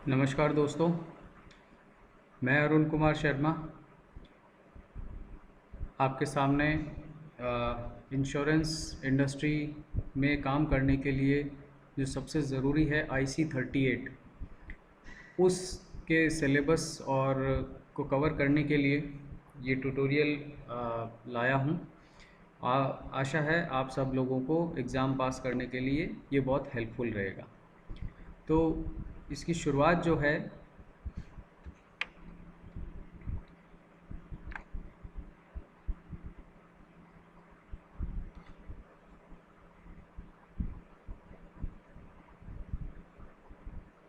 नमस्कार दोस्तों, मैं अरुण कुमार शर्मा आपके सामने इंश्योरेंस इंडस्ट्री में काम करने के लिए जो सबसे ज़रूरी है IC38 उसके सिलेबस और को कवर करने के लिए ये ट्यूटोरियल लाया हूँ। आशा है आप सब लोगों को एग्ज़ाम पास करने के लिए ये बहुत हेल्पफुल रहेगा। तो इसकी शुरुआत जो है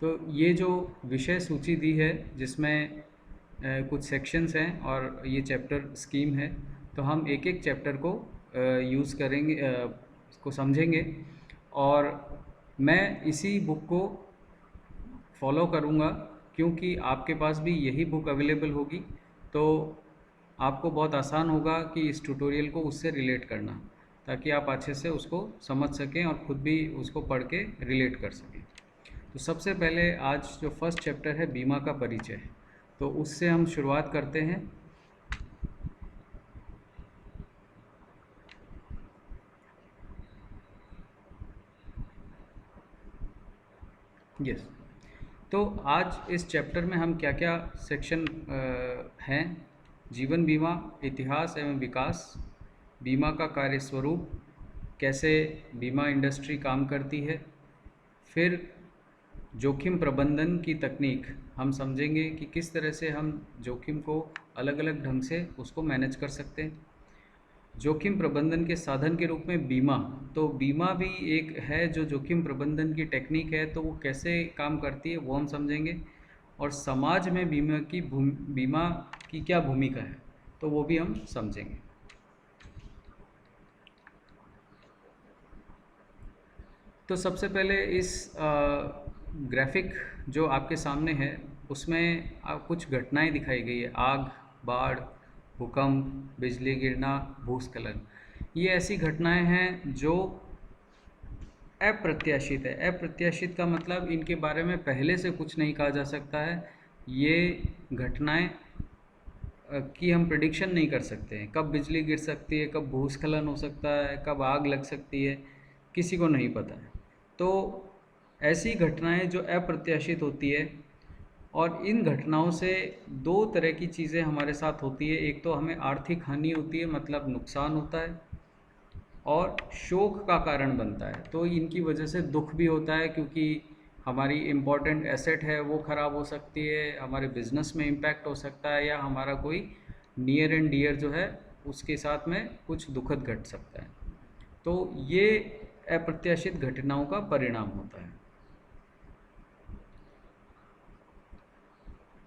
तो ये जो विषय सूची दी है जिसमें कुछ सेक्शंस हैं और ये चैप्टर स्कीम है, तो हम एक एक चैप्टर को यूज़ करेंगे, इसको समझेंगे और मैं इसी बुक को फॉलो करूँगा क्योंकि आपके पास भी यही बुक अवेलेबल होगी, तो आपको बहुत आसान होगा कि इस ट्यूटोरियल को उससे रिलेट करना, ताकि आप अच्छे से उसको समझ सकें और ख़ुद भी उसको पढ़ के रिलेट कर सकें। तो सबसे पहले आज जो फर्स्ट चैप्टर है बीमा का परिचय, तो उससे हम शुरुआत करते हैं। यस, तो आज इस चैप्टर में हम क्या क्या सेक्शन हैं: जीवन बीमा, इतिहास एवं विकास, बीमा का कार्य स्वरूप, कैसे बीमा इंडस्ट्री काम करती है, फिर जोखिम प्रबंधन की तकनीक हम समझेंगे कि किस तरह से हम जोखिम को अलग अलग ढंग से उसको मैनेज कर सकते हैं। जोखिम प्रबंधन के साधन के रूप में बीमा, तो बीमा भी एक है जो जोखिम प्रबंधन की टेक्निक है, तो वो कैसे काम करती है वो हम समझेंगे। और समाज में बीमा की क्या भूमिका है, तो वो भी हम समझेंगे। तो सबसे पहले इस ग्राफिक जो आपके सामने है उसमें कुछ घटनाएं दिखाई गई है: आग, बाढ़, भूकंप, बिजली गिरना, भूस्खलन। ये ऐसी घटनाएं हैं जो अप्रत्याशित है। अप्रत्याशित का मतलब इनके बारे में पहले से कुछ नहीं कहा जा सकता है। ये घटनाएं की हम प्रिडिक्शन नहीं कर सकते हैं। कब बिजली गिर सकती है, कब भूस्खलन हो सकता है, कब आग लग सकती है, किसी को नहीं पता है। तो ऐसी घटनाएं जो अप्रत्याशित होती है, और इन घटनाओं से दो तरह की चीज़ें हमारे साथ होती है। एक तो हमें आर्थिक हानि होती है, मतलब नुकसान होता है, और शोक का कारण बनता है। तो इनकी वजह से दुख भी होता है, क्योंकि हमारी इम्पॉर्टेंट एसेट है वो ख़राब हो सकती है, हमारे बिजनेस में इम्पैक्ट हो सकता है, या हमारा कोई नियर एंड डियर जो है उसके साथ में कुछ दुखद घट सकता है। तो ये अप्रत्याशित घटनाओं का परिणाम होता है।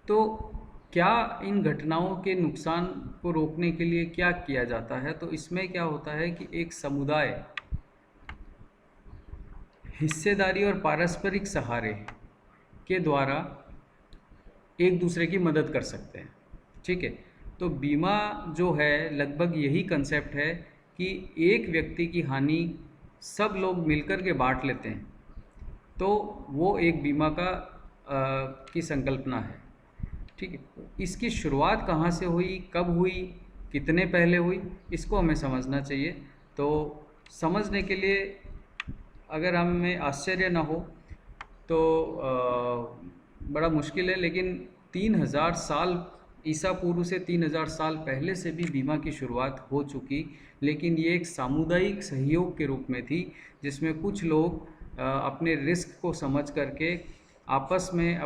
तो क्या इन घटनाओं के नुकसान को रोकने के लिए क्या किया जाता है? तो इसमें क्या होता है कि एक समुदाय हिस्सेदारी और पारस्परिक सहारे के द्वारा एक दूसरे की मदद कर सकते हैं। ठीक है, तो बीमा जो है लगभग यही कंसेप्ट है कि एक व्यक्ति की हानि सब लोग मिलकर के बांट लेते हैं, तो वो एक बीमा की संकल्पना है। ठीक है, इसकी शुरुआत कहाँ से हुई, कब हुई, कितने पहले हुई, इसको हमें समझना चाहिए। तो समझने के लिए अगर हमें आश्चर्य ना हो तो बड़ा मुश्किल है, लेकिन 3000 साल ईसा पूर्व से 3000 साल पहले से भी बीमा की शुरुआत हो चुकी, लेकिन ये एक सामुदायिक सहयोग के रूप में थी, जिसमें कुछ लोग अपने रिस्क को समझ करके आपस में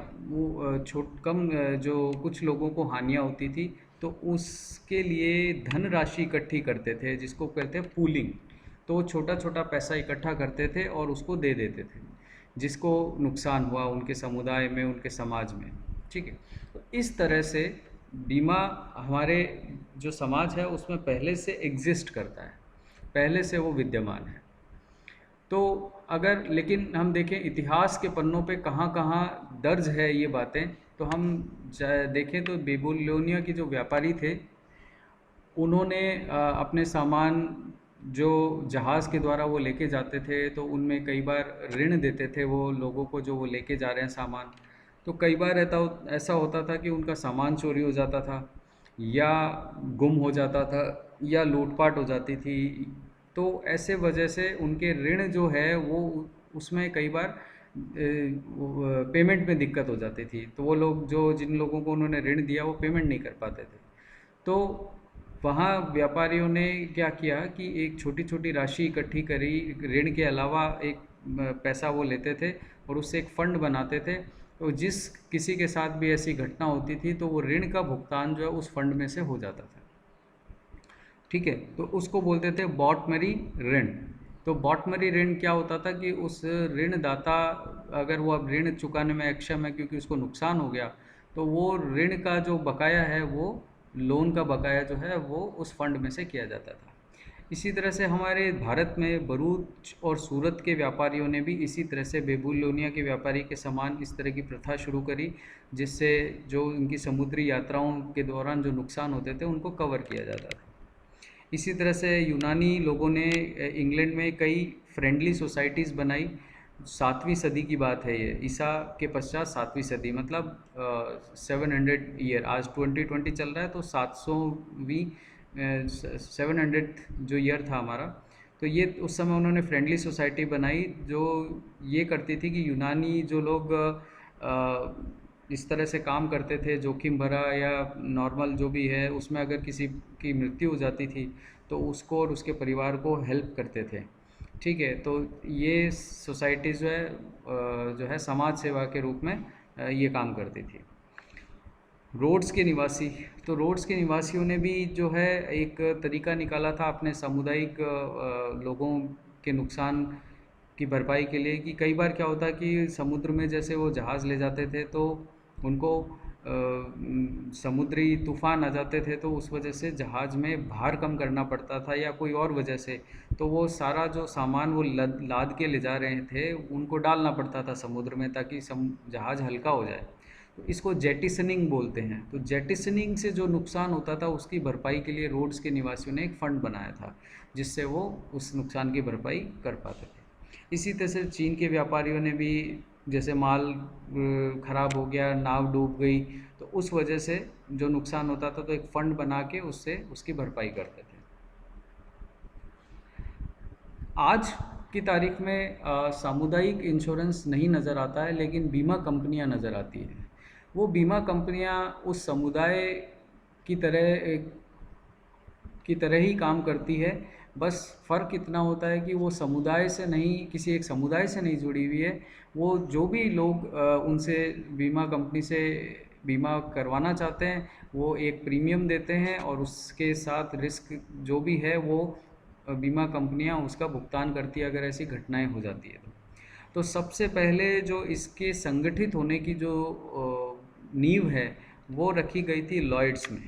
जो कुछ लोगों को हानियाँ होती थी तो उसके लिए धनराशि इकट्ठी करते थे, जिसको कहते हैं पूलिंग। तो वो छोटा छोटा पैसा इकट्ठा करते थे और उसको दे देते थे जिसको नुकसान हुआ उनके समुदाय में, उनके समाज में। ठीक है, तो इस तरह से बीमा हमारे जो समाज है उसमें पहले से एग्जिस्ट करता है, पहले से वो विद्यमान है। तो अगर लेकिन हम देखें इतिहास के पन्नों पे कहाँ कहाँ दर्ज है ये बातें, तो हम देखें तो बेबीलोनिया के जो व्यापारी थे उन्होंने अपने सामान जो जहाज़ के द्वारा वो लेके जाते थे, तो उनमें कई बार ऋण देते थे वो लोगों को जो वो लेके जा रहे हैं सामान। तो कई बार ऐसा होता था कि उनका सामान चोरी हो जाता था, या गुम हो जाता था, या लूटपाट हो जाती थी। तो ऐसे वजह से उनके ऋण जो है वो उसमें कई बार पेमेंट में दिक्कत हो जाती थी। तो वो लोग जो जिन लोगों को उन्होंने ऋण दिया वो पेमेंट नहीं कर पाते थे। तो वहाँ व्यापारियों ने क्या किया कि एक छोटी छोटी राशि इकट्ठी करी, ऋण के अलावा एक पैसा वो लेते थे और उससे एक फंड बनाते थे। तो जिस किसी के साथ भी ऐसी घटना होती थी तो वो ऋण का भुगतान जो है उस फंड में से हो जाता था। ठीक है, तो उसको बोलते थे बॉटमरी ऋण। तो बॉटमरी ऋण क्या होता था कि उस ऋणदाता, अगर वो अब ऋण चुकाने में अक्षम है क्योंकि उसको नुकसान हो गया, तो वो ऋण का जो बकाया है, वो लोन का बकाया जो है वो उस फंड में से किया जाता था। इसी तरह से हमारे भारत में भरूच और सूरत के व्यापारियों ने भी इसी तरह से बेबीलोनिया के व्यापारी के समान इस तरह की प्रथा शुरू करी, जिससे जो उनकी समुद्री यात्राओं के दौरान जो नुकसान होते थे उनको कवर किया जाता था। इसी तरह से यूनानी लोगों ने इंग्लैंड में कई फ्रेंडली सोसाइटीज़ बनाई। 7वीं सदी की बात है ये, ईसा के पश्चात 7वीं सदी, मतलब 700 ईयर। आज 2020 चल रहा है, तो 700वीं 700 जो ईयर था हमारा, तो ये उस समय उन्होंने फ्रेंडली सोसाइटी बनाई जो ये करती थी कि यूनानी जो लोग इस तरह से काम करते थे, जोखिम भरा या नॉर्मल जो भी है, उसमें अगर किसी की मृत्यु हो जाती थी तो उसको और उसके परिवार को हेल्प करते थे। ठीक है, तो ये सोसाइटी जो है समाज सेवा के रूप में ये काम करती थी। रोड्स के निवासी, तो रोड्स के निवासियों ने भी जो है एक तरीका निकाला था अपने सामुदायिक लोगों के नुकसान की भरपाई के लिए, कि कई बार क्या होता है कि समुद्र में जैसे वो जहाज़ ले जाते थे तो उनको समुद्री तूफान आ जाते थे, तो उस वजह से जहाज़ में भार कम करना पड़ता था या कोई और वजह से, तो वो सारा जो सामान वो लाद के ले जा रहे थे उनको डालना पड़ता था समुद्र में, ताकि जहाज़ हल्का हो जाए। तो इसको जेटिसनिंग बोलते हैं। तो जेटिसनिंग से जो नुकसान होता था उसकी भरपाई के लिए रोड्स के निवासियों ने एक फ़ंड बनाया था, जिससे वो उस नुकसान की भरपाई कर पाते थे। इसी तरह से चीन के व्यापारियों ने भी, जैसे माल ख़राब हो गया, नाव डूब गई, तो उस वजह से जो नुकसान होता था तो एक फ़ंड बना के उससे उसकी भरपाई करते थे। आज की तारीख में सामुदायिक इंश्योरेंस नहीं नज़र आता है, लेकिन बीमा कंपनियां नज़र आती हैं। वो बीमा कंपनियां उस समुदाय की तरह ही काम करती है। बस फ़र्क इतना होता है कि वो समुदाय से नहीं, किसी एक समुदाय से नहीं जुड़ी हुई है। वो जो भी लोग उनसे बीमा कंपनी से बीमा करवाना चाहते हैं, वो एक प्रीमियम देते हैं और उसके साथ रिस्क जो भी है वो बीमा कंपनियां उसका भुगतान करती है अगर ऐसी घटनाएं हो जाती है तो सबसे पहले जो इसके संगठित होने की जो नींव है वो रखी गई थी लॉयड्स में।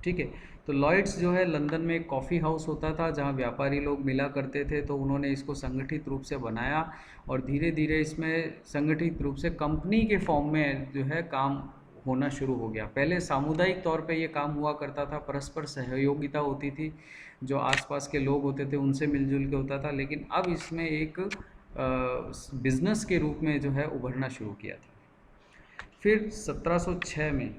ठीक है, तो लॉयड्स जो है लंदन में एक कॉफ़ी हाउस होता था जहाँ व्यापारी लोग मिला करते थे, तो उन्होंने इसको संगठित रूप से बनाया और धीरे धीरे इसमें संगठित रूप से कंपनी के फॉर्म में जो है काम होना शुरू हो गया। पहले सामुदायिक तौर पे ये काम हुआ करता था, परस्पर सहयोगिता होती थी, जो आसपास के लोग होते थे उनसे मिलजुल के होता था, लेकिन अब इसमें एक बिजनेस के रूप में जो है उभरना शुरू किया था। फिर 1706 में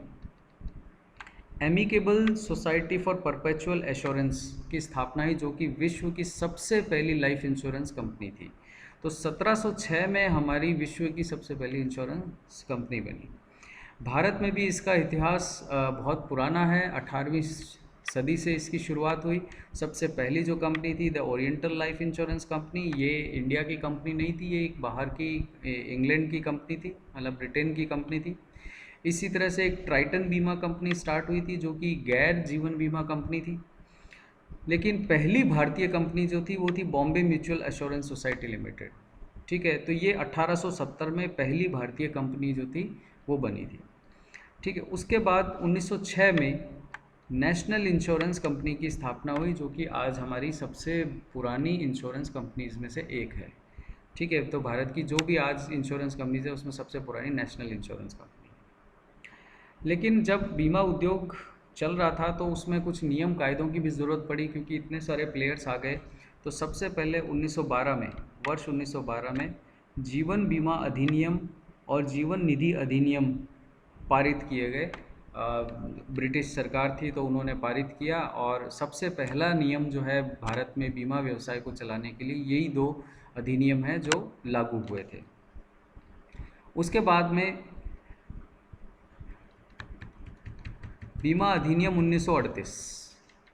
amicable society for perpetual assurance की स्थापना हुई, जो कि विश्व की सबसे पहली लाइफ इंश्योरेंस कंपनी थी। तो 1706 में हमारी विश्व की सबसे पहली इंश्योरेंस कंपनी बनी। भारत में भी इसका इतिहास बहुत पुराना है। 18वीं सदी से इसकी शुरुआत हुई। सबसे पहली जो कंपनी थी the oriental life insurance company, ये इंडिया की कंपनी नहीं थी, ये एक बाहर की इंग्लैंड की कंपनी थी, मतलब ब्रिटेन की कंपनी थी। इसी तरह से एक ट्राइटन बीमा कंपनी स्टार्ट हुई थी जो कि गैर जीवन बीमा कंपनी थी। लेकिन पहली भारतीय कंपनी जो थी वो थी Bombay mutual assurance society limited. ठीक है, तो ये 1870 में पहली भारतीय कंपनी जो थी वो बनी थी। ठीक है, उसके बाद 1906 में नेशनल इंश्योरेंस कंपनी की स्थापना हुई, जो कि आज हमारी सबसे पुरानी इंश्योरेंस कंपनीज में से एक है। ठीक है, तो भारत की जो भी आज इंश्योरेंस कंपनीज है उसमें सबसे पुरानी नेशनल इंश्योरेंस कंपनी। लेकिन जब बीमा उद्योग चल रहा था तो उसमें कुछ नियम कायदों की भी ज़रूरत पड़ी, क्योंकि इतने सारे प्लेयर्स आ गए। तो सबसे पहले 1912 में, वर्ष 1912 में जीवन बीमा अधिनियम और जीवन निधि अधिनियम पारित किए गए। ब्रिटिश सरकार थी तो उन्होंने पारित किया, और सबसे पहला नियम जो है भारत में बीमा व्यवसाय को चलाने के लिए यही दो अधिनियम हैं जो लागू हुए थे। उसके बाद में बीमा अधिनियम 1938,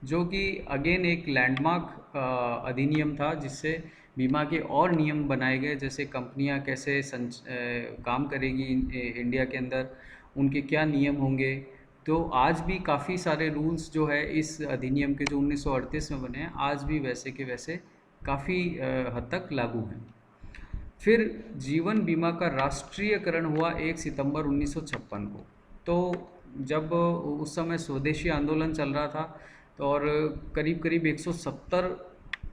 जो कि अगेन एक लैंडमार्क अधिनियम था, जिससे बीमा के और नियम बनाए गए, जैसे कंपनियां कैसे काम करेगी इंडिया के अंदर, उनके क्या नियम होंगे। तो आज भी काफ़ी सारे रूल्स जो है इस अधिनियम के जो 1938 में बने हैं, आज भी वैसे के वैसे काफ़ी हद तक लागू हैं। फिर जीवन बीमा का राष्ट्रीयकरण हुआ 1 सितंबर 1956 को। तो जब उस समय स्वदेशी आंदोलन चल रहा था, तो और करीब करीब 170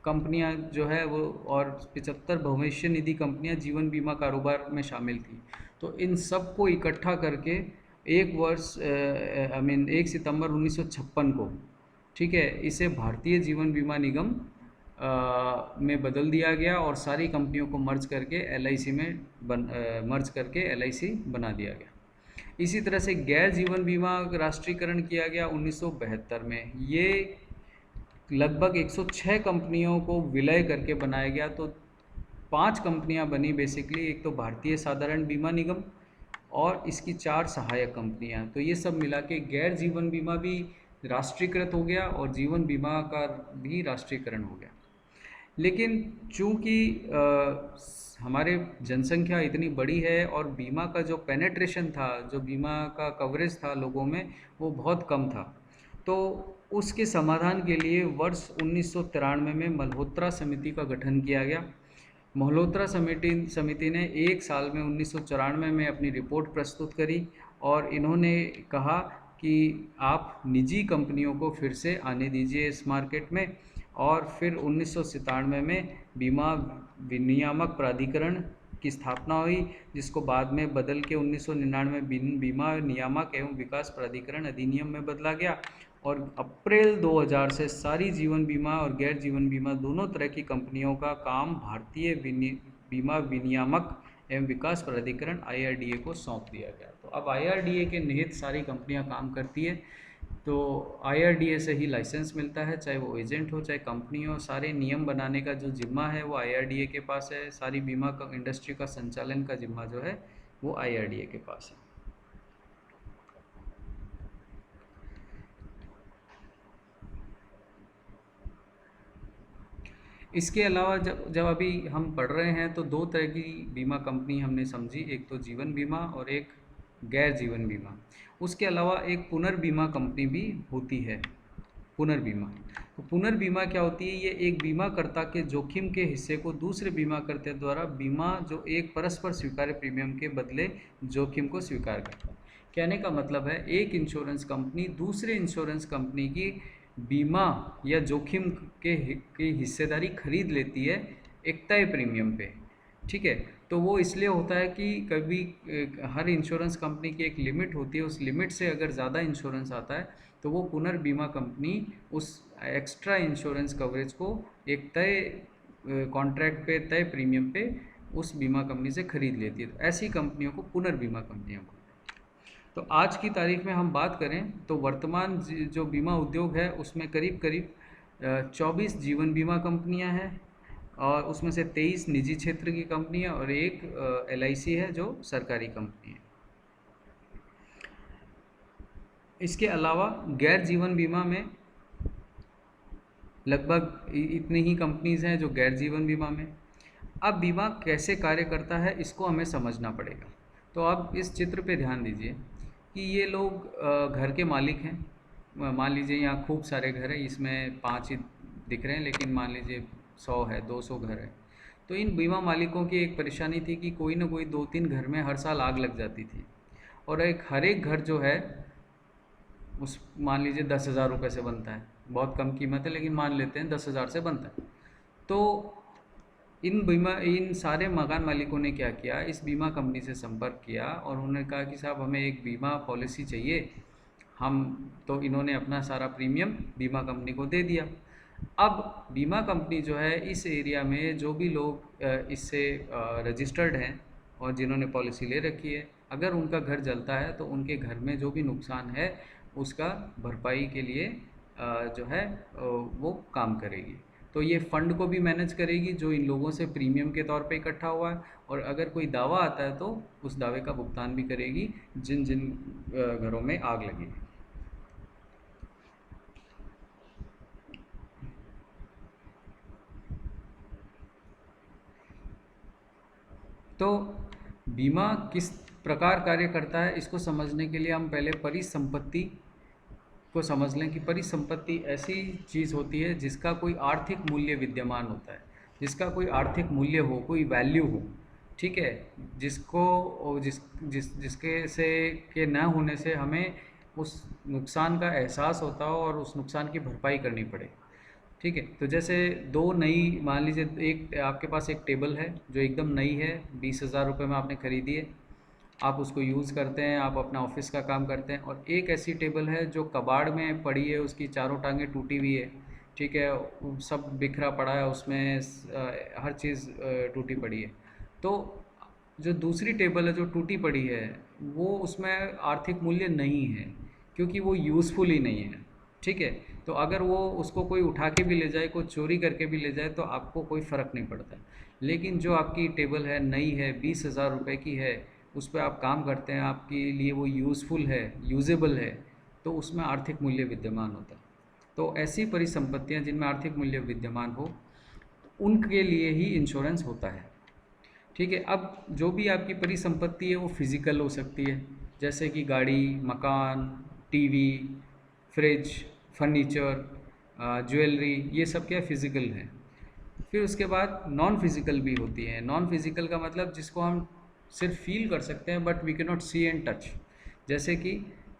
कंपनियां जो है वो, और 75 भविष्य निधि कंपनियां जीवन बीमा कारोबार में शामिल थी। तो इन सब को इकट्ठा करके एक वर्ष 1 सितंबर 1956 को, ठीक है, इसे भारतीय जीवन बीमा निगम में बदल दिया गया, और सारी कंपनियों को मर्ज करके एलआईसी में एलआईसी बना दिया गया। इसी तरह से गैर जीवन बीमा राष्ट्रीयकरण किया गया 1972 में। ये लगभग 106 कंपनियों को विलय करके बनाया गया। तो 5 कंपनियां बनी बेसिकली, एक तो भारतीय साधारण बीमा निगम और इसकी 4 सहायक कंपनियां। तो ये सब मिला के गैर जीवन बीमा भी राष्ट्रीयकृत हो गया और जीवन बीमा का भी राष्ट्रीयकरण हो गया। लेकिन चूंकि हमारे जनसंख्या इतनी बड़ी है और बीमा का जो पेनेट्रेशन था, जो बीमा का कवरेज था लोगों में, वो बहुत कम था। तो उसके समाधान के लिए वर्ष 1993 में मल्होत्रा समिति का गठन किया गया। मल्होत्रा समिति ने 1 साल में 1994 में अपनी रिपोर्ट प्रस्तुत करी, और इन्होंने कहा कि आप निजी कंपनियों को फिर से आने दीजिए इस मार्केट में। और फिर 1997 में बीमा विनियामक प्राधिकरण की स्थापना हुई, जिसको बाद में बदल के 1999 बीमा नियामक एवं विकास प्राधिकरण अधिनियम में बदला गया। और अप्रैल 2000 से सारी जीवन बीमा और गैर जीवन बीमा दोनों तरह की कंपनियों का काम भारतीय बीमा विनियामक एवं विकास प्राधिकरण IRDA को सौंप दिया गया। तो अब IRDA के निहित सारी कंपनियां काम करती है। तो IRDA से ही लाइसेंस मिलता है, चाहे वो एजेंट हो चाहे कंपनी हो। सारे नियम बनाने का जो जिम्मा है वो IRDA के पास है। सारी बीमा का इंडस्ट्री का संचालन का जिम्मा जो है वो IRDA के पास है। इसके अलावा जब अभी हम पढ़ रहे हैं, तो 2 तरह की बीमा कंपनी हमने समझी, एक तो जीवन बीमा और एक गैर जीवन बीमा। उसके अलावा एक पुनर्बीमा कंपनी भी होती है, पुनर्बीमा। तो पुनर्बीमा क्या होती है? ये एक बीमाकर्ता के जोखिम के हिस्से को दूसरे बीमाकर्ता द्वारा बीमा जो एक परस्पर स्वीकार्य प्रीमियम के बदले जोखिम को स्वीकार करता है। कहने का मतलब है, एक इंश्योरेंस कंपनी दूसरे इंश्योरेंस कंपनी की बीमा या जोखिम की हिस्सेदारी खरीद लेती है एक तय प्रीमियम पे, ठीक है। तो वो इसलिए होता है कि कभी हर इंश्योरेंस कंपनी की एक लिमिट होती है, उस लिमिट से अगर ज़्यादा इंश्योरेंस आता है तो वो पुनर्बीमा कंपनी उस एक्स्ट्रा इंश्योरेंस कवरेज को एक तय कॉन्ट्रैक्ट पे, तय प्रीमियम पे उस बीमा कंपनी से खरीद लेती है। तो ऐसी कंपनियों को पुनर्बीमा कंपनियाँ को। तो आज की तारीख में हम बात करें तो वर्तमान जो बीमा उद्योग है उसमें करीब करीब 24 जीवन बीमा कंपनियां हैं, और उसमें से 23 निजी क्षेत्र की कंपनी है और एक LIC है जो सरकारी कंपनी है। इसके अलावा गैर जीवन बीमा में लगभग इतनी ही कंपनीज हैं जो गैर जीवन बीमा में। अब बीमा कैसे कार्य करता है इसको हमें समझना पड़ेगा। तो आप इस चित्र पे ध्यान दीजिए कि ये लोग घर के मालिक हैं। मान लीजिए यहाँ खूब सारे घर हैं, इसमें 5 ही दिख रहे हैं, लेकिन मान लीजिए 100 है, 200 घर है। तो इन बीमा मालिकों की एक परेशानी थी कि कोई ना कोई 2-3 घर में हर साल आग लग जाती थी, और हर एक घर जो है उस मान लीजिए 10,000 रुपये से बनता है। बहुत कम कीमत है, लेकिन मान लेते हैं 10,000 से बनता है। तो इन सारे मकान मालिकों ने क्या किया, इस बीमा कंपनी से संपर्क किया और उन्होंने कहा कि साहब हमें एक बीमा पॉलिसी चाहिए। तो इन्होंने अपना सारा प्रीमियम बीमा कंपनी को दे दिया। अब बीमा कंपनी जो है इस एरिया में जो भी लोग इससे रजिस्टर्ड हैं, और जिन्होंने पॉलिसी ले रखी है, अगर उनका घर जलता है तो उनके घर में जो भी नुकसान है उसका भरपाई के लिए जो है वो काम करेगी। तो ये फ़ंड को भी मैनेज करेगी जो इन लोगों से प्रीमियम के तौर पे इकट्ठा हुआ है, और अगर कोई दावा आता है तो उस दावे का भुगतान भी करेगी जिन जिन घरों में आग लगी। तो बीमा किस प्रकार कार्य करता है, इसको समझने के लिए हम पहले परिसंपत्ति को समझ लें कि परिसंपत्ति ऐसी चीज़ होती है जिसका कोई आर्थिक मूल्य विद्यमान होता है, जिसका कोई आर्थिक मूल्य हो, कोई वैल्यू हो, ठीक है, जिसको जिसके से के न होने से हमें उस नुकसान का एहसास होता हो और उस नुकसान की भरपाई करनी पड़े। ठीक है, तो जैसे दो नई, मान लीजिए एक आपके पास एक टेबल है जो एकदम नई है, 20,000 रुपये में आपने ख़रीदी है, आप उसको यूज़ करते हैं, आप अपना ऑफिस का काम करते हैं, और एक ऐसी टेबल है जो कबाड़ में पड़ी है, उसकी चारों टांगें टूटी हुई है, ठीक है, सब बिखरा पड़ा है उसमें, हर चीज़ टूटी पड़ी है। तो जो दूसरी टेबल है जो टूटी पड़ी है, वो उसमें आर्थिक मूल्य नहीं है क्योंकि वो यूज़फुल ही नहीं है। ठीक है, तो अगर वो उसको कोई उठा के भी ले जाए, कोई चोरी करके भी ले जाए, तो आपको कोई फ़र्क नहीं पड़ता। लेकिन जो आपकी टेबल है, नई है, 20,000 रुपये की है, उस पे आप काम करते हैं, आपके लिए वो यूज़फुल है, यूजेबल है, तो उसमें आर्थिक मूल्य विद्यमान होता है। तो ऐसी परिसंपत्तियां जिनमें आर्थिक मूल्य विद्यमान हो, उनके लिए ही इंश्योरेंस होता है। ठीक है, अब जो भी आपकी परिसंपत्ति है वो फिज़िकल हो सकती है, जैसे कि गाड़ी, मकान, टीवी, फ्रिज, फर्नीचर, ज्वेलरी, ये सब क्या फिज़िकल है। फिर उसके बाद नॉन फिज़िकल भी होती है। नॉन फिज़िकल का मतलब जिसको हम सिर्फ फील कर सकते हैं but we cannot see and touch, जैसे कि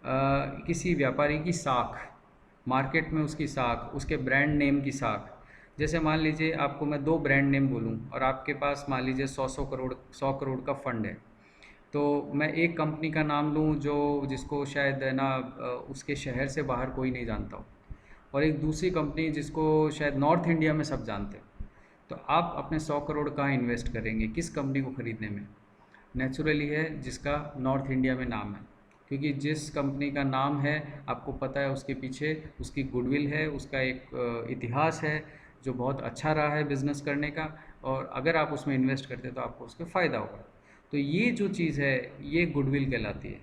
किसी व्यापारी की साख, मार्केट में उसकी साख, उसके ब्रांड नेम की साख। जैसे मान लीजिए आपको मैं दो ब्रांड नेम बोलूं और आपके पास मान लीजिए 100 करोड़ का फंड है, तो मैं एक कंपनी का नाम लूं जो जिसको शायद है ना उसके शहर से बाहर कोई नहीं जानता हो, और एक दूसरी कंपनी जिसको शायद नॉर्थ इंडिया में सब जानते हो, तो आप अपने 100 करोड़ कहाँ इन्वेस्ट करेंगे, किस कंपनी को ख़रीदने में? नेचुरली है जिसका नॉर्थ इंडिया में नाम है, क्योंकि जिस कंपनी का नाम है आपको पता है उसके पीछे उसकी गुडविल है, उसका एक इतिहास है जो बहुत अच्छा रहा है बिज़नेस करने का, और अगर आप उसमें इन्वेस्ट करते हैं तो आपको उसका फ़ायदा होगा। तो ये जो चीज़ है ये गुडविल कहलाती है,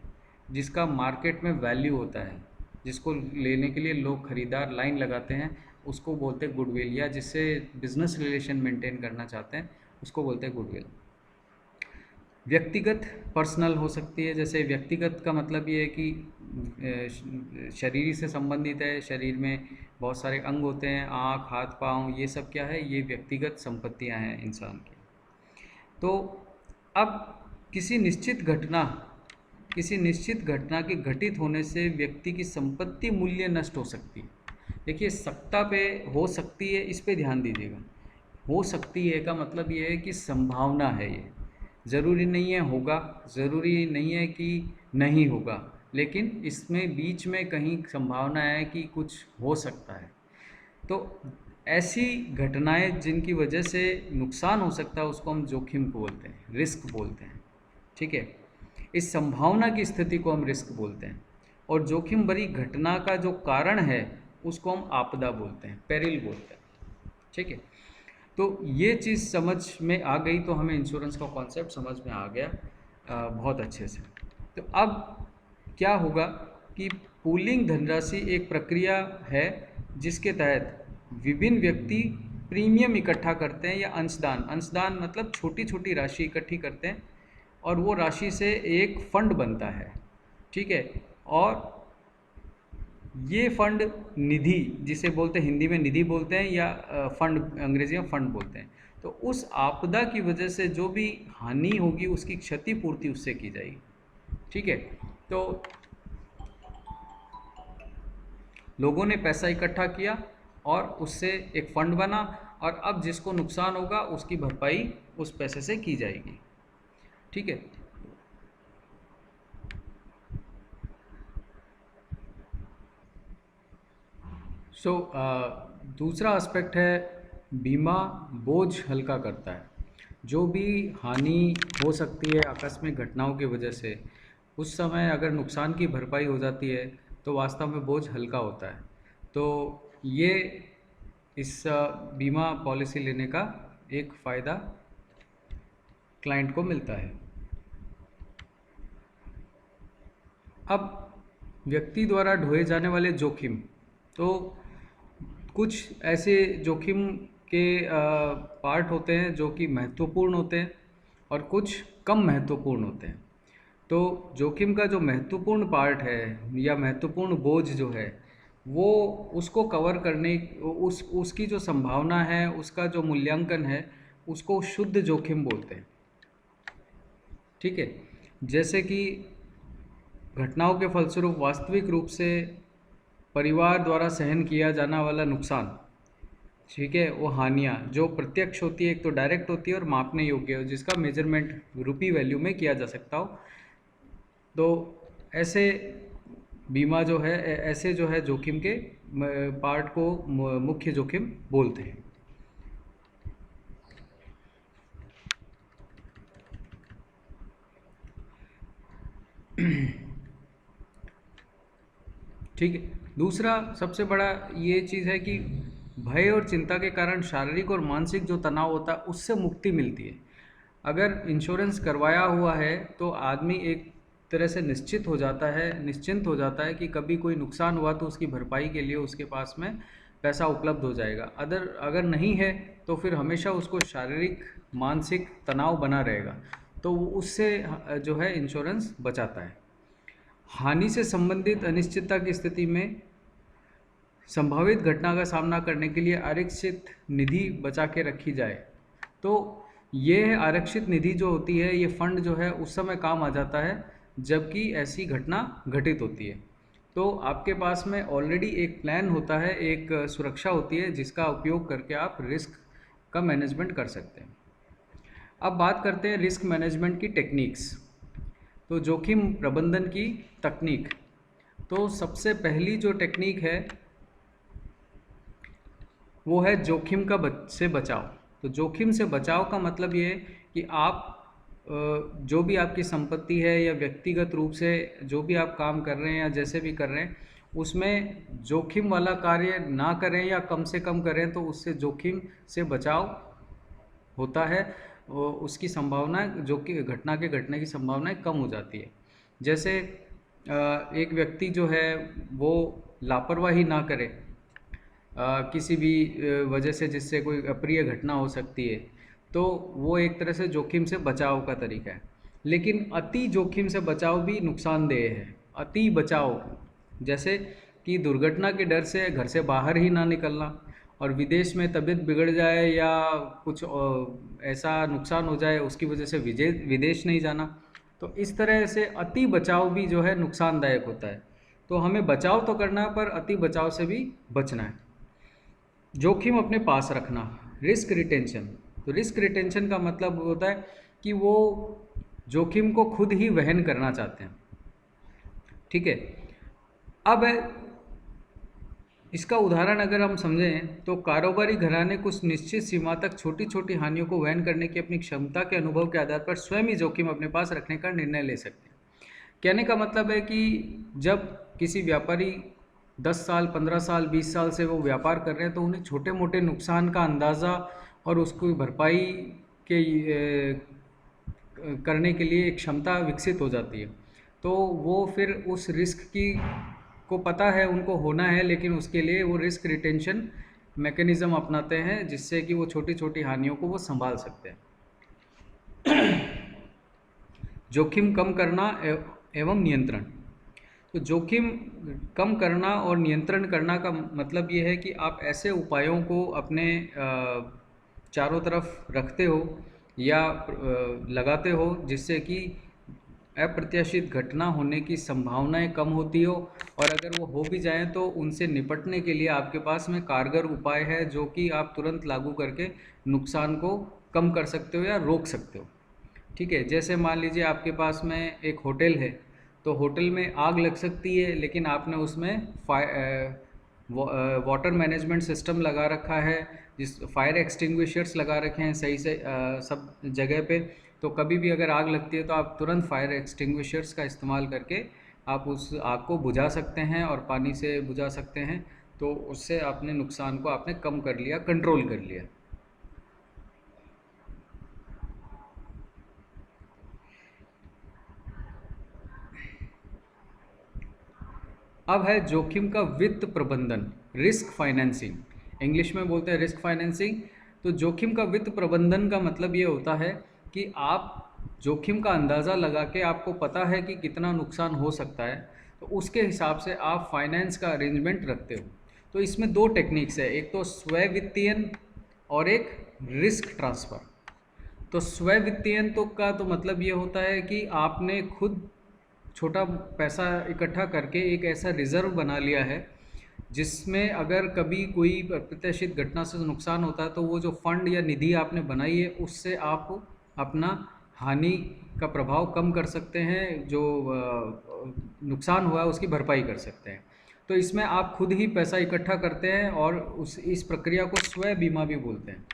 जिसका मार्केट में वैल्यू होता है, जिसको लेने के लिए लोग खरीदार लाइन लगाते हैं, उसको बोलते हैं गुडविल, या जिससे बिज़नेस रिलेशन मेंटेन करना चाहते हैं उसको बोलते हैं गुडविल। व्यक्तिगत पर्सनल हो सकती है, जैसे व्यक्तिगत का मतलब ये है कि शरीर से संबंधित है, शरीर में बहुत सारे अंग होते हैं, आँख, हाथ, पाँव, ये सब क्या है, ये व्यक्तिगत संपत्तियां हैं इंसान की। तो अब किसी निश्चित घटना किसी निश्चित घटना के घटित होने से व्यक्ति की संपत्ति मूल्य नष्ट हो सकती है। देखिए, सत्ता पे हो सकती है, इस पे ध्यान दीजिएगा। हो सकती है का मतलब ये है कि संभावना है, ये ज़रूरी नहीं है होगा, ज़रूरी नहीं है कि नहीं होगा, लेकिन इसमें बीच में कहीं संभावना है कि कुछ हो सकता है। तो ऐसी घटनाएं जिनकी वजह से नुकसान हो सकता है उसको हम जोखिम को बोलते हैं, रिस्क बोलते हैं। ठीक है, इस संभावना की स्थिति को हम रिस्क बोलते हैं, और जोखिम भरी घटना का जो कारण है उसको हम आपदा बोलते हैं, पेरिल बोलते हैं। ठीक है, तो ये चीज़ समझ में आ गई तो हमें इंश्योरेंस का कॉन्सेप्ट समझ में आ गया बहुत अच्छे से। तो अब क्या होगा कि पूलिंग धनराशि एक प्रक्रिया है जिसके तहत विभिन्न व्यक्ति प्रीमियम इकट्ठा करते हैं, या अंशदान, अंशदान मतलब छोटी छोटी राशि इकट्ठी करते हैं, और वो राशि से एक फंड बनता है। ठीक है, और ये फंड निधि, जिसे बोलते हैं हिंदी में निधि बोलते हैं, या फंड अंग्रेजी में फंड बोलते हैं, तो उस आपदा की वजह से जो भी हानि होगी उसकी क्षतिपूर्ति उससे की जाएगी। ठीक है, तो लोगों ने पैसा इकट्ठा किया और उससे एक फंड बना, और अब जिसको नुकसान होगा उसकी भरपाई उस पैसे से की जाएगी। ठीक है, सो दूसरा एस्पेक्ट है बीमा बोझ हल्का करता है। जो भी हानि हो सकती है आकस्मिक घटनाओं की वजह से, उस समय अगर नुकसान की भरपाई हो जाती है तो वास्तव में बोझ हल्का होता है। तो ये इस बीमा पॉलिसी लेने का एक फ़ायदा क्लाइंट को मिलता है। अब व्यक्ति द्वारा ढोए जाने वाले जोखिम, तो कुछ ऐसे जोखिम के पार्ट होते हैं जो कि महत्वपूर्ण होते हैं और कुछ कम महत्वपूर्ण होते हैं। तो जोखिम का जो महत्वपूर्ण पार्ट है या महत्वपूर्ण बोझ जो है, वो उसको कवर करने उसकी जो संभावना है, उसका जो मूल्यांकन है, उसको शुद्ध जोखिम बोलते हैं। ठीक है, जैसे कि घटनाओं के फलस्वरूप वास्तविक रूप से परिवार द्वारा सहन किया जाने वाला नुकसान, ठीक है, वो हानियाँ जो प्रत्यक्ष होती है, एक तो डायरेक्ट होती है और मापने योग्य हो, जिसका मेजरमेंट रुपी वैल्यू में किया जा सकता हो। तो ऐसे बीमा जो है, ऐसे जो है जोखिम के पार्ट को मुख्य जोखिम बोलते हैं। ठीक है, दूसरा सबसे बड़ा ये चीज़ है कि भय और चिंता के कारण शारीरिक और मानसिक जो तनाव होता है उससे मुक्ति मिलती है। अगर इंश्योरेंस करवाया हुआ है तो आदमी एक तरह से निश्चिंत हो जाता है कि कभी कोई नुकसान हुआ तो उसकी भरपाई के लिए उसके पास में पैसा उपलब्ध हो जाएगा। अगर नहीं है तो फिर हमेशा उसको शारीरिक मानसिक तनाव बना रहेगा, तो उससे जो है इंश्योरेंस बचाता है। हानि से संबंधित अनिश्चितता की स्थिति में संभावित घटना का सामना करने के लिए आरक्षित निधि बचा के रखी जाए। तो ये आरक्षित निधि जो होती है, ये फंड जो है उस समय काम आ जाता है जबकि ऐसी घटना घटित होती है। तो आपके पास में ऑलरेडी एक प्लान होता है, एक सुरक्षा होती है जिसका उपयोग करके आप रिस्क का मैनेजमेंट कर सकते हैं। अब बात करते हैं रिस्क मैनेजमेंट की टेक्निक्स। तो जोखिम प्रबंधन की तकनीक, तो सबसे पहली जो टेक्निक है वो है जोखिम से बचाव। तो जोखिम से बचाव का मतलब ये है कि आप जो भी आपकी संपत्ति है या व्यक्तिगत रूप से जो भी आप काम कर रहे हैं या जैसे भी कर रहे हैं, उसमें जोखिम वाला कार्य ना करें या कम से कम करें, तो उससे जोखिम से बचाव होता है। उसकी संभावना, जो कि घटना के घटने की संभावनाएं कम हो जाती है। जैसे एक व्यक्ति जो है वो लापरवाही ना करे किसी भी वजह से जिससे कोई अप्रिय घटना हो सकती है, तो वो एक तरह से जोखिम से बचाव का तरीका है। लेकिन अति जोखिम से बचाव भी नुकसानदेह है। अति बचाव जैसे कि दुर्घटना के डर से घर से बाहर ही ना निकलना, और विदेश में तबीयत बिगड़ जाए या कुछ ऐसा नुकसान हो जाए उसकी वजह से विदेश नहीं जाना। तो इस तरह से अति बचाव भी जो है नुकसानदायक होता है। तो हमें बचाव तो करना है पर अति बचाव से भी बचना है। जोखिम अपने पास रखना, रिस्क रिटेंशन। तो रिस्क रिटेंशन का मतलब होता है कि वो जोखिम को खुद ही वहन करना चाहते हैं। ठीक है, अब इसका उदाहरण अगर हम समझें तो कारोबारी घराने कुछ निश्चित सीमा तक छोटी छोटी हानियों को वहन करने की अपनी क्षमता के अनुभव के आधार पर स्वयं ही जोखिम अपने पास रखने का निर्णय ले सकते हैं। कहने का मतलब है कि जब किसी व्यापारी 10 साल 15 साल 20 साल से वो व्यापार कर रहे हैं, तो उन्हें छोटे मोटे नुकसान का अंदाज़ा और उसको भरपाई के करने के लिए एक क्षमता विकसित हो जाती है। तो वो फिर उस रिस्क की को पता है उनको होना है, लेकिन उसके लिए वो रिस्क रिटेंशन मैकेनिज़्म अपनाते हैं जिससे कि वो छोटी छोटी हानियों को वो संभाल सकते हैं। जोखिम कम करना एवं नियंत्रण। तो जोखिम कम करना और नियंत्रण करना का मतलब ये है कि आप ऐसे उपायों को अपने चारों तरफ रखते हो या लगाते हो जिससे कि अप्रत्याशित घटना होने की संभावनाएं कम होती हो, और अगर वो हो भी जाएं तो उनसे निपटने के लिए आपके पास में कारगर उपाय है जो कि आप तुरंत लागू करके नुकसान को कम कर सकते हो या रोक सकते हो। ठीक है, जैसे मान लीजिए आपके पास में एक होटल है, तो होटल में आग लग सकती है, लेकिन आपने उसमें वाटर मैनेजमेंट सिस्टम लगा रखा है, जिस फायर एक्सटिंग्विशर्स लगा रखे हैं सही से सब जगह पे, तो कभी भी अगर आग लगती है तो आप तुरंत फायर एक्सटिंग्विशर्स का इस्तेमाल करके आप उस आग को बुझा सकते हैं और पानी से बुझा सकते हैं। तो उससे अपने नुकसान को आपने कम कर लिया, कंट्रोल कर लिया। अब है जोखिम का वित्त प्रबंधन, रिस्क फाइनेंसिंग, इंग्लिश में बोलते हैं रिस्क फाइनेंसिंग। तो जोखिम का वित्त प्रबंधन का मतलब ये होता है कि आप जोखिम का अंदाज़ा लगा के आपको पता है कि कितना नुकसान हो सकता है, तो उसके हिसाब से आप फाइनेंस का अरेंजमेंट रखते हो। तो इसमें दो टेक्निक्स है, एक तो स्वय वित्तीयन और एक रिस्क ट्रांसफ़र। तो स्वय वित्तीयन तो का तो मतलब ये होता है कि आपने खुद छोटा पैसा इकट्ठा करके एक ऐसा रिज़र्व बना लिया है जिसमें अगर कभी कोई अप्रत्याशित घटना से नुकसान होता है तो वो जो फंड या निधि आपने बनाई है उससे आप अपना हानि का प्रभाव कम कर सकते हैं, जो नुकसान हुआ है उसकी भरपाई कर सकते हैं। तो इसमें आप खुद ही पैसा इकट्ठा करते हैं और इस प्रक्रिया को स्वय बीमा भी बोलते हैं।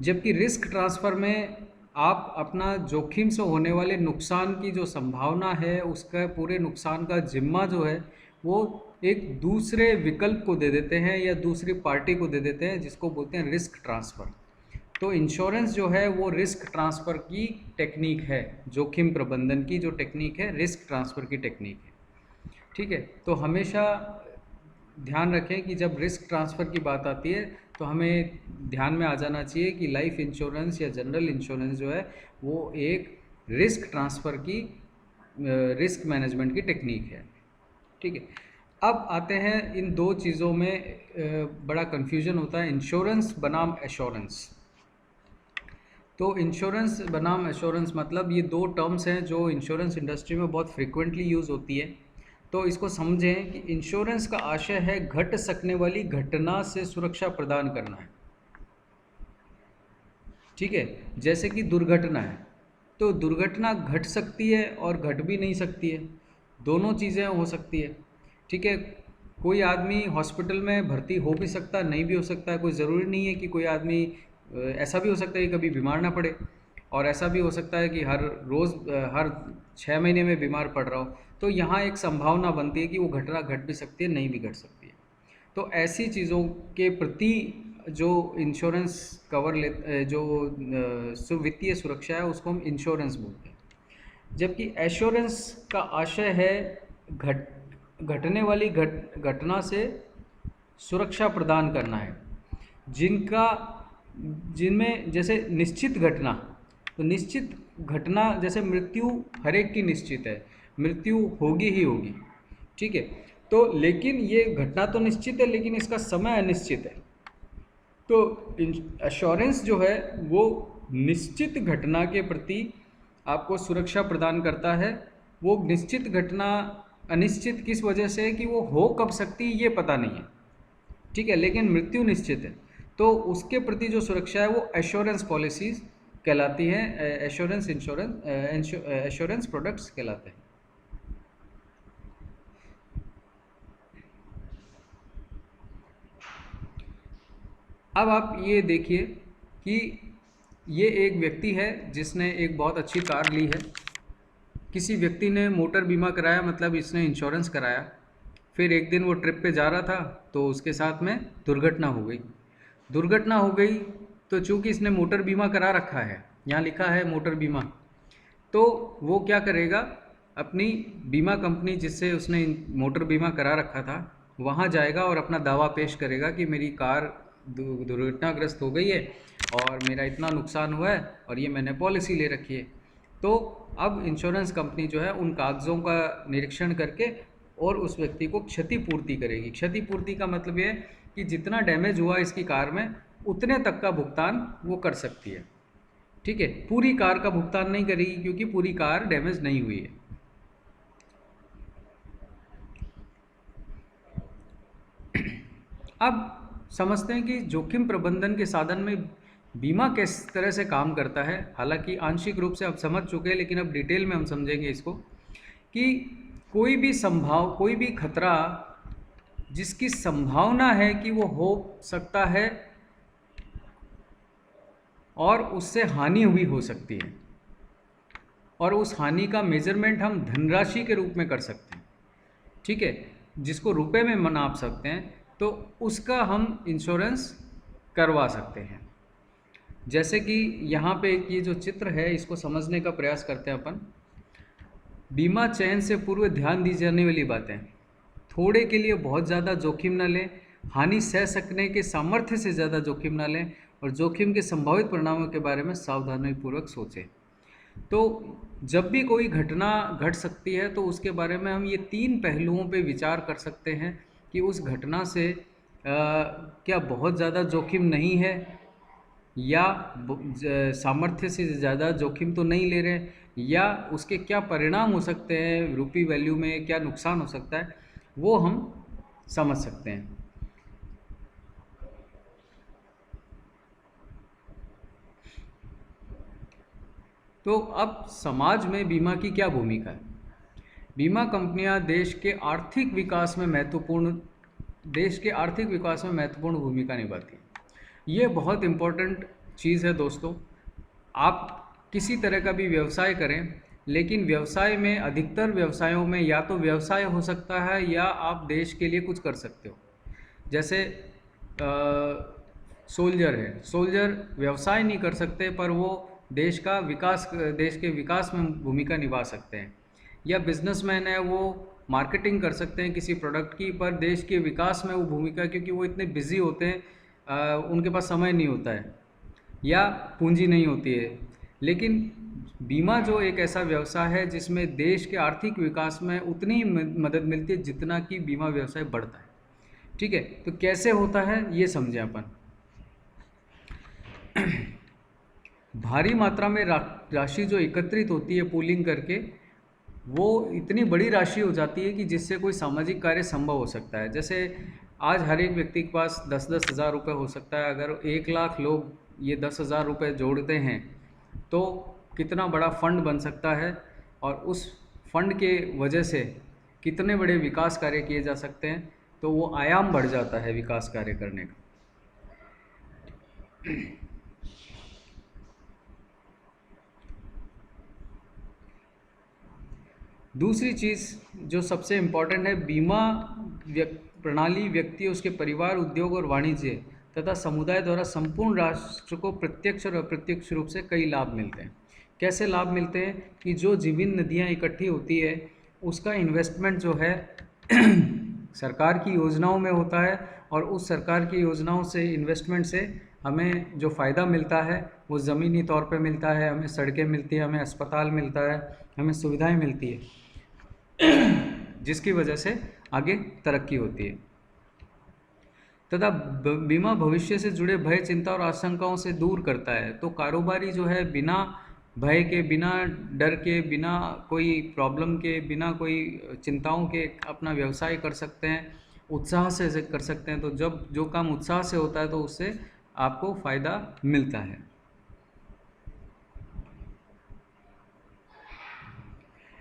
जबकि रिस्क ट्रांसफ़र में आप अपना जोखिम से होने वाले नुकसान की जो संभावना है उसका पूरे नुकसान का जिम्मा जो है वो एक दूसरे विकल्प को दे देते हैं या दूसरी पार्टी को दे देते हैं, जिसको बोलते हैं रिस्क ट्रांसफ़र। तो इंश्योरेंस जो है वो रिस्क ट्रांसफ़र की टेक्निक है, जोखिम प्रबंधन की जो टेक्निक है रिस्क ट्रांसफ़र की टेक्निक है। ठीक है, तो हमेशा ध्यान रखें कि जब रिस्क ट्रांसफ़र की बात आती है तो हमें ध्यान में आ जाना चाहिए कि लाइफ इंश्योरेंस या जनरल इंश्योरेंस जो है वो एक रिस्क ट्रांसफ़र की रिस्क मैनेजमेंट की टेक्निक है। ठीक है, अब आते हैं इन दो चीज़ों में बड़ा कन्फ्यूजन होता है, इंश्योरेंस बनाम एश्योरेंस। तो इंश्योरेंस बनाम एश्योरेंस मतलब ये दो टर्म्स हैं जो इंश्योरेंस इंडस्ट्री में बहुत फ्रिक्वेंटली यूज़ होती है। तो इसको समझें कि इंश्योरेंस का आशय है घट सकने वाली घटना से सुरक्षा प्रदान करना है। ठीक है, जैसे कि दुर्घटना है, तो दुर्घटना घट सकती है और घट भी नहीं सकती है, दोनों चीज़ें हो सकती है। ठीक है, कोई आदमी हॉस्पिटल में भर्ती हो भी सकता है, नहीं भी हो सकता है, कोई ज़रूरी नहीं है कि कोई आदमी ऐसा भी हो सकता है कि कभी बीमार ना पड़े, और ऐसा भी हो सकता है कि हर रोज़ हर 6 महीने में बीमार पड़ रहा हो। तो यहाँ एक संभावना बनती है कि वो घटना घट भी सकती है, नहीं भी घट सकती है। तो ऐसी चीज़ों के प्रति जो इंश्योरेंस कवर ले जो वित्तीय सुरक्षा है उसको हम इंश्योरेंस बोलते हैं। जबकि एश्योरेंस का आशय है घटने वाली घटना से सुरक्षा प्रदान करना है, जिनमें जैसे निश्चित घटना, तो निश्चित घटना जैसे मृत्यु हर एक की निश्चित है, मृत्यु होगी ही होगी। ठीक है, तो लेकिन ये घटना तो निश्चित है लेकिन इसका समय अनिश्चित है। तो एश्योरेंस जो है वो निश्चित घटना के प्रति आपको सुरक्षा प्रदान करता है। वो निश्चित घटना अनिश्चित किस वजह से कि वो हो कब सकती ये पता नहीं है। ठीक है, लेकिन मृत्यु निश्चित है, तो उसके प्रति जो सुरक्षा है वो एश्योरेंस पॉलिसीज़ कहलाती हैं, एश्योरेंस प्रोडक्ट्स कहलाते हैं। अब आप ये देखिए कि ये एक व्यक्ति है जिसने एक बहुत अच्छी कार ली है। किसी व्यक्ति ने मोटर बीमा कराया, मतलब इसने इंश्योरेंस कराया। फिर एक दिन वो ट्रिप पे जा रहा था तो उसके साथ में दुर्घटना हो गई। दुर्घटना हो गई तो चूंकि इसने मोटर बीमा करा रखा है, यहाँ लिखा है मोटर बीमा, तो वो क्या करेगा, अपनी बीमा कंपनी जिससे उसने मोटर बीमा करा रखा था वहाँ जाएगा और अपना दावा पेश करेगा कि मेरी कार दुर्घटनाग्रस्त हो गई है और मेरा इतना नुकसान हुआ है और ये मैंने पॉलिसी ले रखी है। तो अब इंश्योरेंस कंपनी जो है उन कागज़ों का निरीक्षण करके और उस व्यक्ति को क्षतिपूर्ति करेगी। क्षतिपूर्ति का मतलब ये है कि जितना डैमेज हुआ इसकी कार में उतने तक का भुगतान वो कर सकती है। ठीक है, पूरी कार का भुगतान नहीं करेगी क्योंकि पूरी कार डैमेज नहीं हुई है। अब समझते हैं कि जोखिम प्रबंधन के साधन में बीमा किस तरह से काम करता है। हालांकि आंशिक रूप से आप समझ चुके हैं, लेकिन अब डिटेल में हम समझेंगे इसको कि कोई भी खतरा जिसकी संभावना है कि वो हो सकता है और उससे हानि भी हो सकती है, और उस हानि का मेजरमेंट हम धनराशि के रूप में कर सकते हैं, ठीक है, जिसको रुपए में नाप सकते हैं, तो उसका हम इंश्योरेंस करवा सकते हैं। जैसे कि यहाँ पे ये जो चित्र है इसको समझने का प्रयास करते हैं अपन। बीमा चयन से पूर्व ध्यान दी जाने वाली बातें: थोड़े के लिए बहुत ज़्यादा जोखिम न लें, हानि सह सकने के सामर्थ्य से ज़्यादा जोखिम न लें, और जोखिम के संभावित परिणामों के बारे में सावधानीपूर्वक सोचें। तो जब भी कोई घटना घट सकती है तो उसके बारे में हम ये 3 पहलुओं पे विचार कर सकते हैं कि उस घटना से क्या बहुत ज़्यादा जोखिम नहीं है, या सामर्थ्य से ज़्यादा जोखिम तो नहीं ले रहे, या उसके क्या परिणाम हो सकते हैं, रुपी वैल्यू में क्या नुकसान हो सकता है, वो हम समझ सकते हैं। तो अब समाज में बीमा की क्या भूमिका है? बीमा कंपनियां देश के आर्थिक विकास में महत्वपूर्ण भूमिका निभाती हैं। ये बहुत इम्पोर्टेंट चीज़ है दोस्तों। आप किसी तरह का भी व्यवसाय करें, लेकिन व्यवसाय में, अधिकतर व्यवसायों में, या तो व्यवसाय हो सकता है या आप देश के लिए कुछ कर सकते हो। जैसे सोल्जर है, सोल्जर व्यवसाय नहीं कर सकते पर वो देश के विकास में भूमिका निभा सकते हैं। या बिजनेसमैन है, वो मार्केटिंग कर सकते हैं किसी प्रोडक्ट की, पर देश के विकास में वो भूमिका, क्योंकि वो इतने बिजी होते हैं, उनके पास समय नहीं होता है या पूंजी नहीं होती है। लेकिन बीमा जो एक ऐसा व्यवसाय है जिसमें देश के आर्थिक विकास में उतनी ही मदद मिलती है जितना कि बीमा व्यवसाय बढ़ता है, ठीक है। तो कैसे होता है ये समझें अपन। भारी मात्रा में राशि जो एकत्रित होती है पूलिंग करके, वो इतनी बड़ी राशि हो जाती है कि जिससे कोई सामाजिक कार्य संभव हो सकता है। जैसे आज हर एक व्यक्ति के पास 10-10 हज़ार रुपये हो सकता है। अगर 1 लाख लोग ये 10 हज़ार रुपये जोड़ते हैं तो कितना बड़ा फंड बन सकता है, और उस फंड के वजह से कितने बड़े विकास कार्य किए जा सकते हैं। तो वो आयाम बढ़ जाता है विकास कार्य करने का। दूसरी चीज़ जो सबसे इम्पॉर्टेंट है, बीमा प्रणाली व्यक्ति, उसके परिवार, उद्योग और वाणिज्य तथा समुदाय द्वारा संपूर्ण राष्ट्र को प्रत्यक्ष और अप्रत्यक्ष रूप से कई लाभ मिलते हैं। कैसे लाभ मिलते हैं कि जो जीवन नदियाँ इकट्ठी होती है उसका इन्वेस्टमेंट जो है सरकार की योजनाओं में होता है, और उस सरकार की योजनाओं से, इन्वेस्टमेंट से हमें जो फ़ायदा मिलता है वो ज़मीनी तौर पे मिलता है। हमें सड़कें मिलती हैं, हमें अस्पताल मिलता है, हमें सुविधाएं मिलती है जिसकी वजह से आगे तरक्की होती है। तथा बीमा भविष्य से जुड़े भय, चिंता और आशंकाओं से दूर करता है। तो कारोबारी जो है बिना भय के, बिना डर के, बिना कोई प्रॉब्लम के, बिना कोई चिंताओं के अपना व्यवसाय कर सकते हैं, उत्साह से कर सकते हैं। तो जब जो काम उत्साह से होता है तो उससे आपको फ़ायदा मिलता है।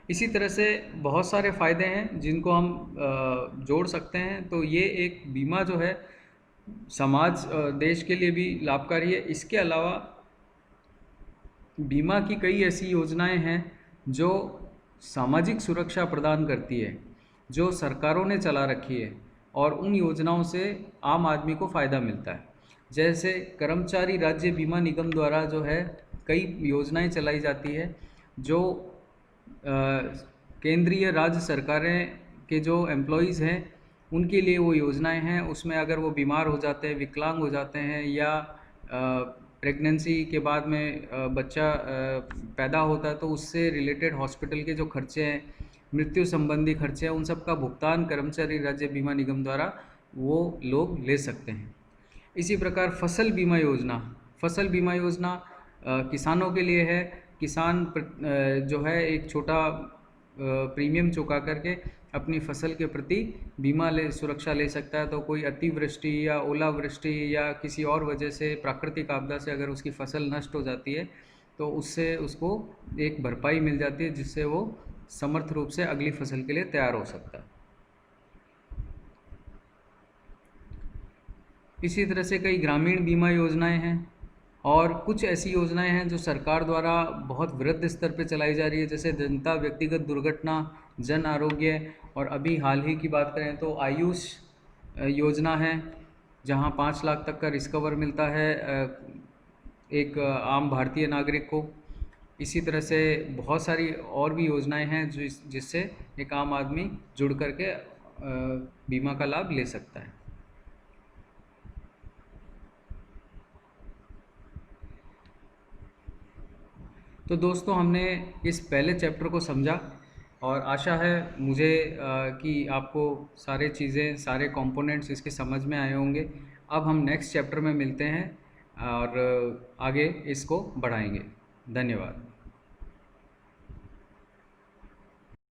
इसी तरह से बहुत सारे फ़ायदे हैं जिनको हम जोड़ सकते हैं। तो ये एक बीमा जो है समाज, देश के लिए भी लाभकारी है। इसके अलावा बीमा की कई ऐसी योजनाएं हैं जो सामाजिक सुरक्षा प्रदान करती है, जो सरकारों ने चला रखी है, और उन योजनाओं से आम आदमी को फ़ायदा मिलता है। जैसे कर्मचारी राज्य बीमा निगम द्वारा जो है कई योजनाएं चलाई जाती है, जो केंद्रीय राज्य सरकारें के जो एम्प्लॉयज़ हैं उनके लिए वो योजनाएं हैं। उसमें अगर वो बीमार हो जाते हैं, विकलांग हो जाते हैं, या प्रेगनेंसी के बाद में बच्चा पैदा होता है, तो उससे रिलेटेड हॉस्पिटल के जो खर्चे हैं, मृत्यु संबंधी खर्चे हैं, उन सब का भुगतान कर्मचारी राज्य बीमा निगम द्वारा वो लोग ले सकते हैं। इसी प्रकार फसल बीमा योजना किसानों के लिए है। किसान जो है एक छोटा प्रीमियम चुका करके अपनी फसल के प्रति सुरक्षा ले सकता है। तो कोई अतिवृष्टि या ओलावृष्टि या किसी और वजह से, प्राकृतिक आपदा से अगर उसकी फसल नष्ट हो जाती है तो उससे उसको एक भरपाई मिल जाती है, जिससे वो समर्थ रूप से अगली फसल के लिए तैयार हो सकता है। इसी तरह से कई ग्रामीण बीमा योजनाएं हैं और कुछ ऐसी योजनाएं हैं जो सरकार द्वारा बहुत वृहद स्तर पे चलाई जा रही है, जैसे जनता व्यक्तिगत दुर्घटना, जन आरोग्य, और अभी हाल ही की बात करें तो आयुष योजना है, जहां 5 लाख तक का रिस्कवर मिलता है एक आम भारतीय नागरिक को। इसी तरह से बहुत सारी और भी योजनाएं हैं जिससे एक आम आदमी जुड़ करके बीमा का लाभ ले सकता है। तो दोस्तों, हमने इस पहले चैप्टर को समझा और आशा है मुझे कि आपको सारे चीज़ें, सारे कंपोनेंट्स इसके समझ में आए होंगे। अब हम नेक्स्ट चैप्टर में मिलते हैं और आगे इसको बढ़ाएंगे। धन्यवाद।